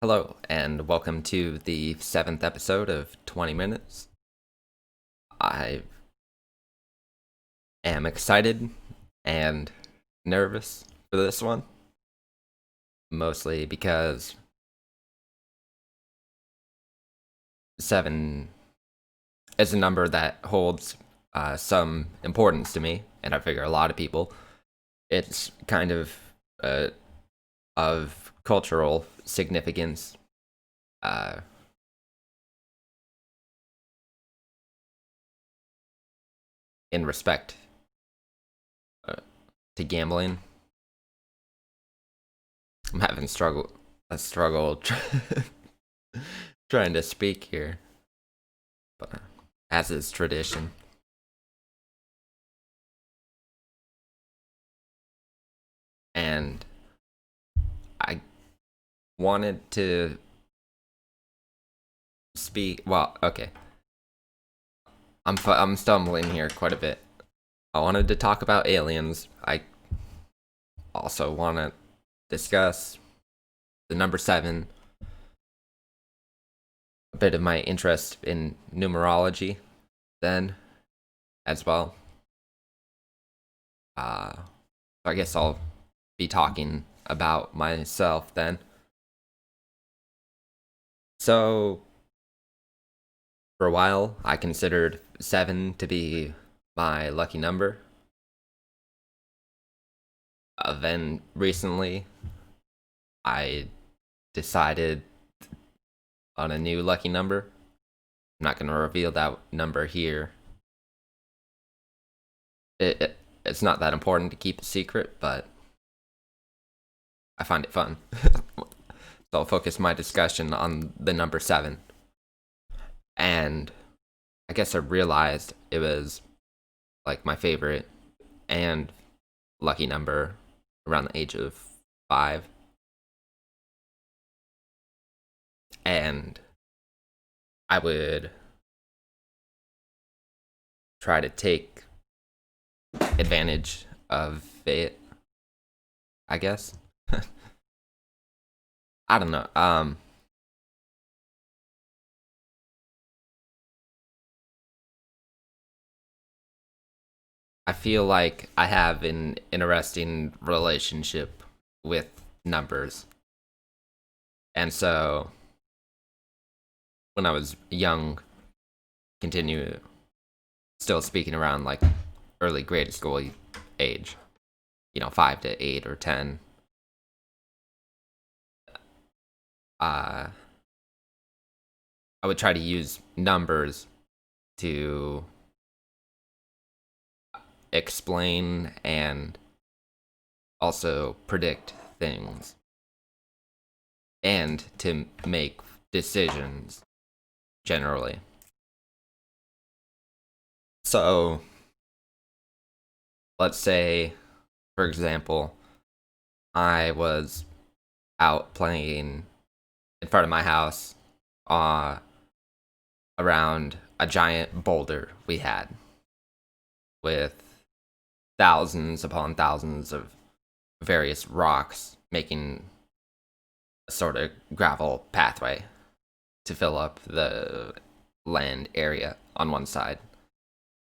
Hello, and welcome to the seventh episode of 20 Minutes. I am excited and nervous for this one, mostly because 7 is a number that holds some importance to me, and I figure a lot of people. It's kind of cultural significance. Uh, in respect uh, to gambling. I'm having a struggle trying to speak here, but as is tradition. And I wanted to speak. Well, okay, I'm stumbling here quite a bit. I wanted to talk about aliens. I also want to discuss the number 7, a bit of my interest in numerology, then as well. So I guess I'll be talking about myself then. So for a while, I considered 7 to be my lucky number. Then recently, I decided on a new lucky number. I'm not going to reveal that number here. It's not that important to keep a secret, but I find it fun. So I'll focus my discussion on the number 7. And I guess I realized it was like my favorite and lucky number around the age of 5. And I would try to take advantage of it, I guess. I don't know. I feel like I have an interesting relationship with numbers. And so when I was young, continue still speaking around like early grade school age, 5 to 8 or 10. I would try to use numbers to explain and also predict things and to make decisions generally. So, let's say, for example, I was out playing in front of my house uh, around a giant boulder we had with thousands upon thousands of various rocks making a sort of gravel pathway to fill up the land area on one side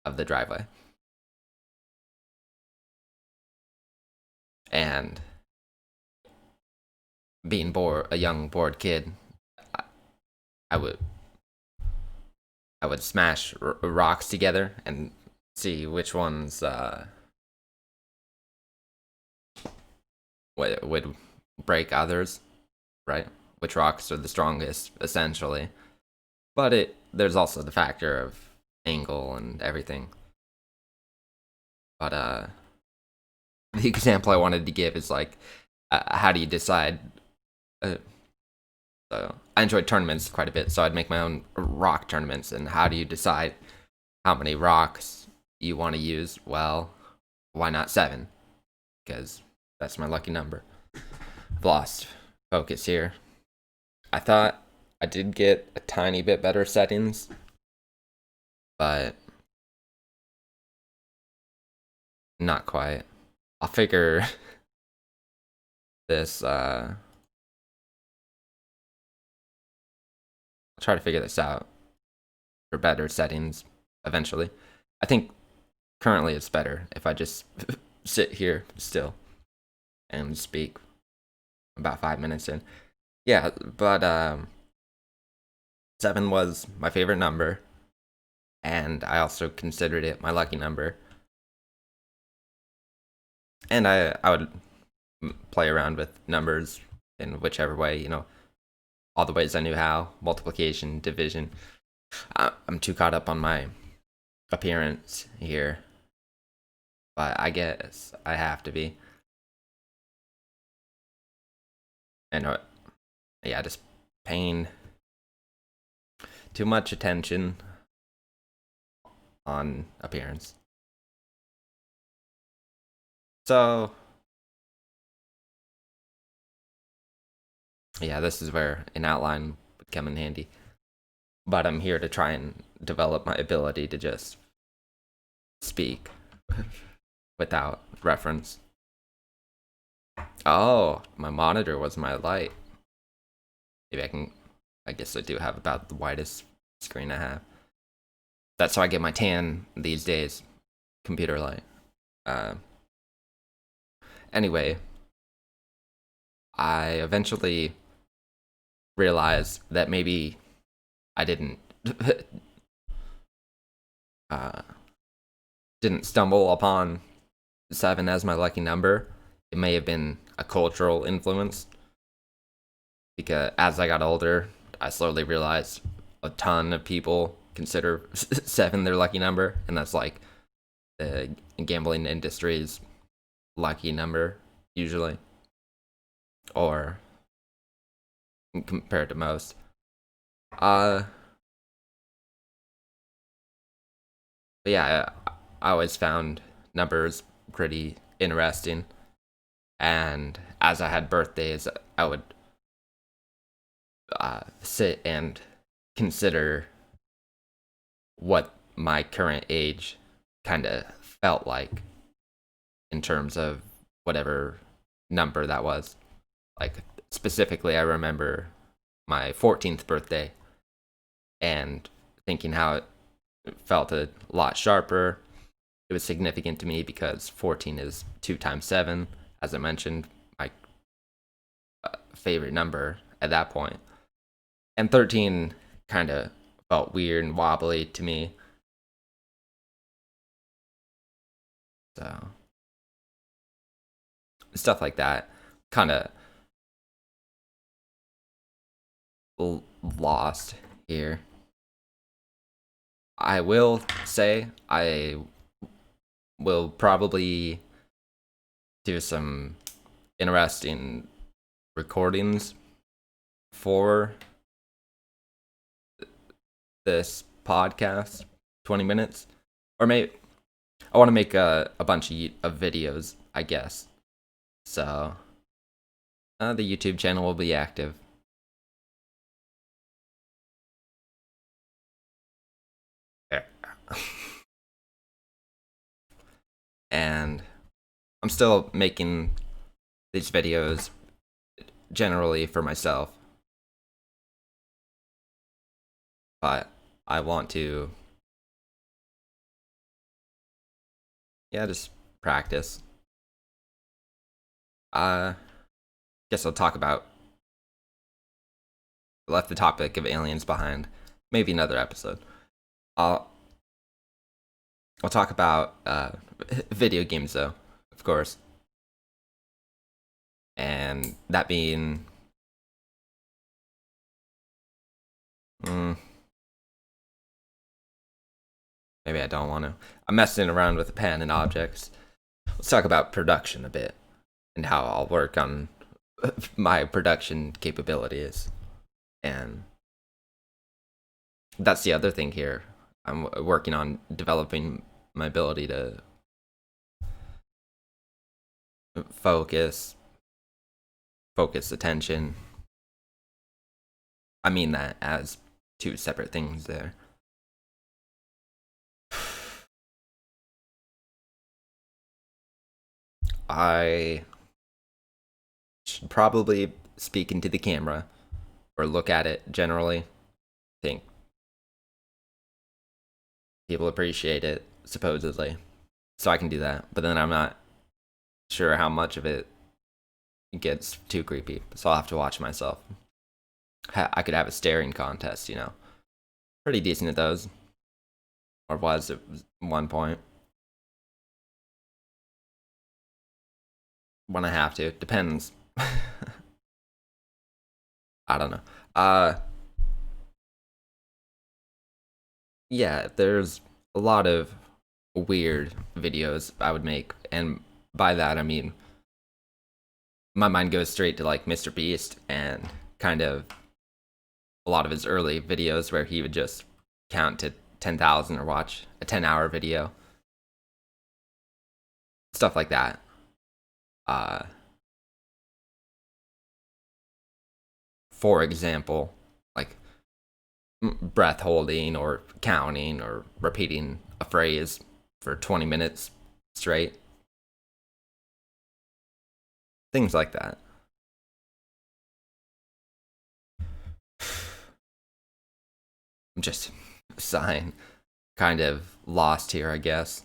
of the driveway. And being a young bored kid, I, I would smash rocks together and see which ones would break others, right? Which rocks are the strongest, essentially. But there's also the factor of angle and everything. But the example I wanted to give is like, how do you decide? Uh, so I enjoyed tournaments quite a bit, so I'd make my own rock tournaments. And how do you decide how many rocks you want to use? Well, why not 7? Because that's my lucky number. I've lost focus here. I thought I did get a tiny bit better settings, but not quite. I'll figure this I'll try to figure this out for better settings eventually. I think currently it's better if I just sit here still and speak about 5 minutes in. Yeah, but 7 was my favorite number, and I also considered it my lucky number. And I would play around with numbers in whichever way, all the ways I knew how, multiplication, division. I'm too caught up on my appearance here, but I guess I have to be. And yeah, just paying too much attention on appearance. So, yeah, this is where an outline would come in handy. But I'm here to try and develop my ability to just speak without reference. Oh, my monitor was my light. Maybe I guess I do have about the widest screen I have. That's how I get my tan these days. Computer light. Uh, anyway, I eventually realized that maybe I didn't uh, didn't stumble upon 7 as my lucky number. It may have been a cultural influence, because as I got older, I slowly realized a ton of people consider 7 their lucky number, and that's like the gambling industry's lucky number usually, or compared to most. Uh, but yeah, I always found numbers pretty interesting, and as I had birthdays, I would sit and consider what my current age kind of felt like in terms of whatever number that was. Like, specifically, I remember my 14th birthday and thinking how it felt a lot sharper. It was significant to me because 14 is 2 times 7, as I mentioned, my favorite number at that point. And 13 kind of felt weird and wobbly to me. So, stuff like that kind of lost here. I will say I will probably do some interesting recordings for this podcast, 20 minutes. Or maybe I want to make a bunch of videos, I guess. So, the YouTube channel will be active. And I'm still making these videos generally for myself, but I want to, yeah, just practice. Guess I'll talk about, left the topic of aliens behind. Maybe another episode. I'll talk about video games though, of course, and that being, maybe I don't want to. I'm messing around with a pen and objects. Let's talk about production a bit and how I'll work on my production capabilities. And that's the other thing here. I'm working on developing my ability to focus attention. I mean that as two separate things there. I should probably speak into the camera or look at it generally. think people appreciate it, supposedly. So I can do that. But then I'm not sure how much of it gets too creepy. So I'll have to watch myself. I could have a staring contest, you know. Pretty decent at those. Or was at one point. When I have to. Depends. I don't know. Yeah, there's a lot of weird videos I would make, and by that I mean my mind goes straight to like Mr. Beast and kind of a lot of his early videos where he would just count to 10,000 or watch a 10-hour video, stuff like that. Uh, for example, like breath holding or counting or repeating a phrase for 20 minutes straight, things like that. I'm just sighing, kind of lost here, I guess.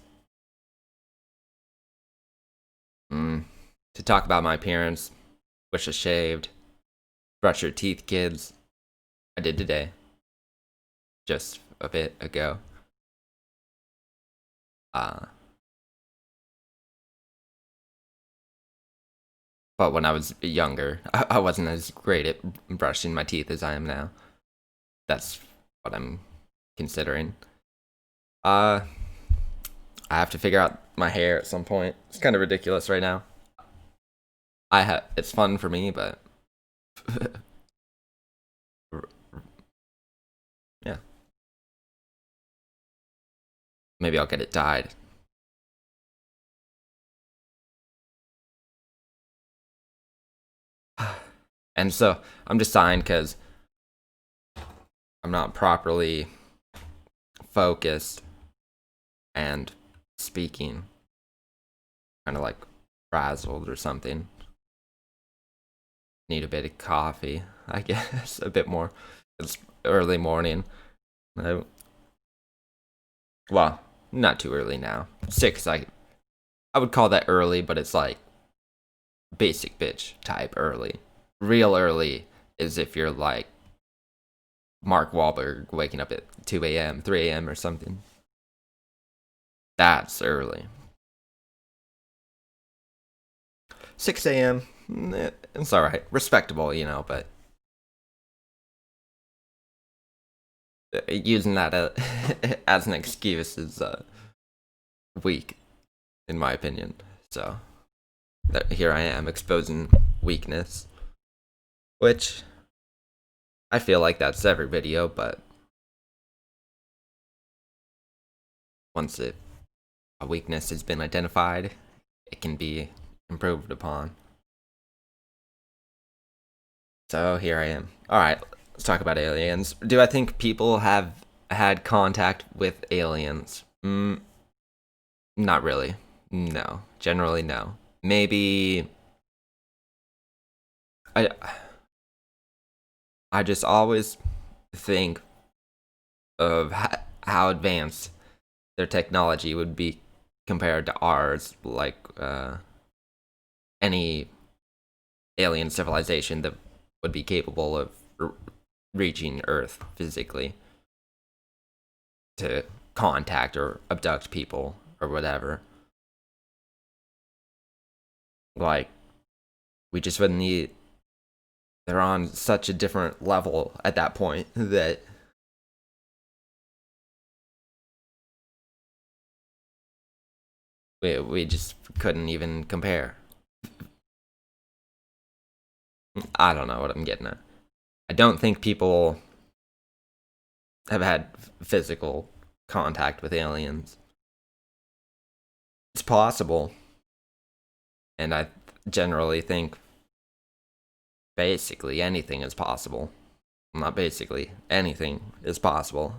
Mm. To talk about my appearance, wish I shaved. Brush your teeth, kids. I did today, just a bit ago. Uh, but when I was younger, I wasn't as great at brushing my teeth as I am now. That's what I'm considering. Uh, I have to figure out my hair at some point. It's kind of ridiculous right now. It's fun for me, but yeah, maybe I'll get it dyed. And so I'm just sighing because I'm not properly focused and speaking, kind of like frazzled or something. Need a bit of coffee, I guess, a bit more. It's early morning. Well, not too early now. 6, I would call that early, but it's like basic bitch type early. Real early is if you're like Mark Wahlberg waking up at 2 a.m., 3 a.m. or something. That's early. 6 a.m., it's alright. Respectable, you know, but using that as an excuse is weak, in my opinion. So, here I am exposing weakness, which I feel like that's every video, but once a weakness has been identified, it can be improved upon. So here I am. Alright, let's talk about aliens. Do I think people have had contact with aliens? Not really. No. Generally, no. Maybe. I, I just always think of how advanced their technology would be compared to ours. Like, any alien civilization that would be capable of reaching Earth physically to contact or abduct people or whatever. Like, we just wouldn't need. They're on such a different level at that point that we just couldn't even compare. I don't know what I'm getting at. I don't think people have had physical contact with aliens. It's possible, and I generally think basically anything is possible. Not basically, anything is possible.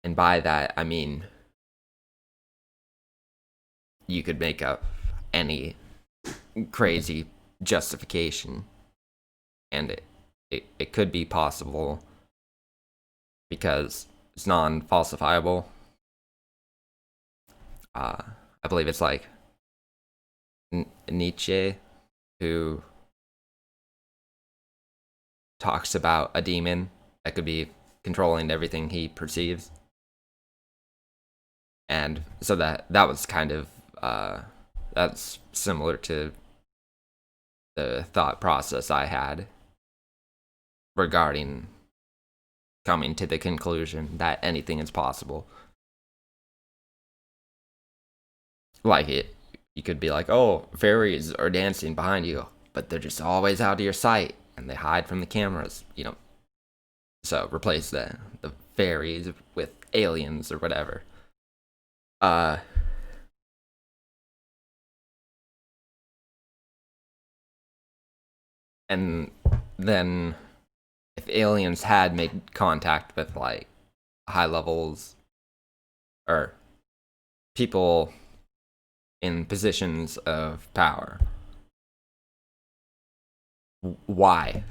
And by that, I mean you could make up any crazy justification, and it could be possible because it's non-falsifiable. I believe it's like Nietzsche who talks about a demon that could be controlling everything he perceives, and so that was kind of that's similar to the thought process I had regarding coming to the conclusion that anything is possible. Like you could be like, oh, fairies are dancing behind you, but they're just always out of your sight and they hide from the cameras, So replace the fairies with aliens or whatever. Uh, and then if aliens had made contact with like high levels or people in positions of power, why?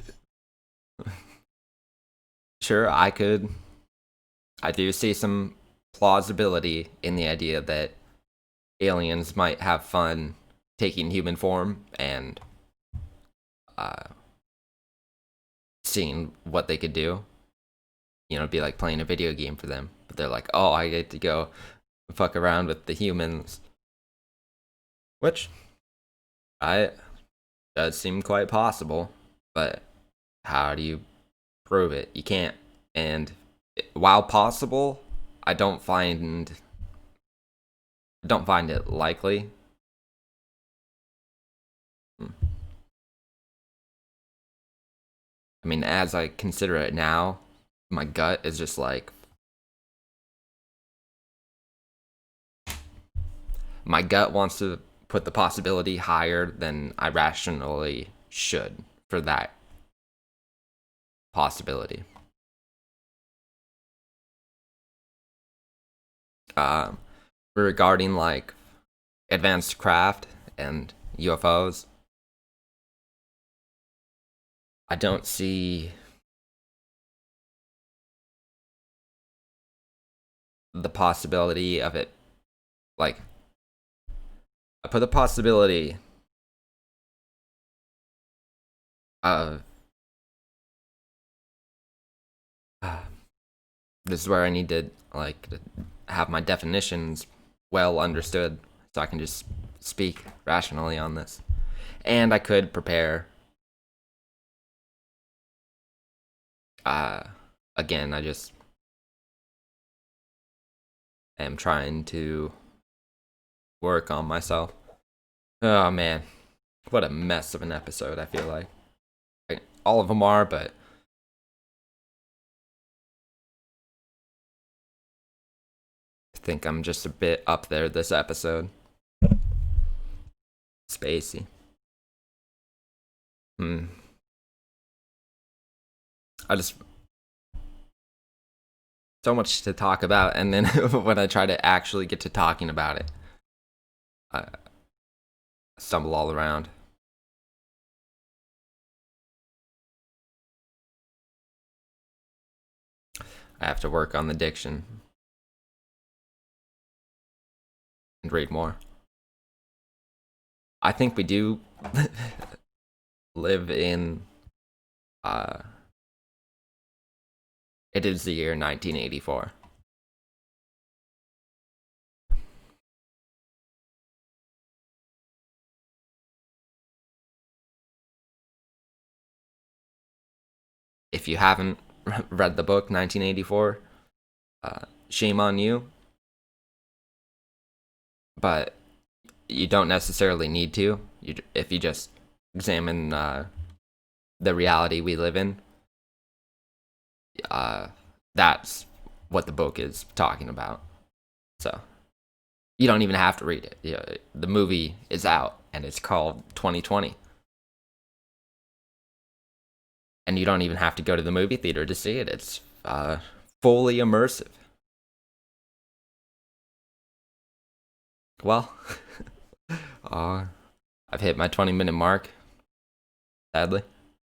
Sure, I do see some plausibility in the idea that aliens might have fun taking human form and uh, seeing what they could do. It'd be like playing a video game for them. But they're like, oh, I get to go fuck around with the humans. Which I does seem quite possible. But how do you prove it? You can't. And while possible, I don't find it likely. I mean, as I consider it now, my gut is just like, my gut wants to put the possibility higher than I rationally should for that possibility. Um, Regarding like advanced craft and UFOs, I don't see the possibility of it. Like, I put the possibility of this is where I need to like have my definitions well understood so I can just speak rationally on this. And I could prepare. Uh, Again, I just am trying to work on myself. Oh man, what a mess of an episode, I feel like. All of them are, but I think I'm just a bit up there this episode. Spacey. I just so much to talk about, and then when I try to actually get to talking about it, I stumble all around. I have to work on the diction and read more. I think we do live in it is the year 1984. If you haven't read the book 1984, shame on you, but you don't necessarily need to. If you just examine the reality we live in, that's what the book is talking about. So you don't even have to read it. The movie is out, and it's called 2020. And you don't even have to go to the movie theater to see it. It's fully immersive. Well, I've hit my 20-minute mark, sadly.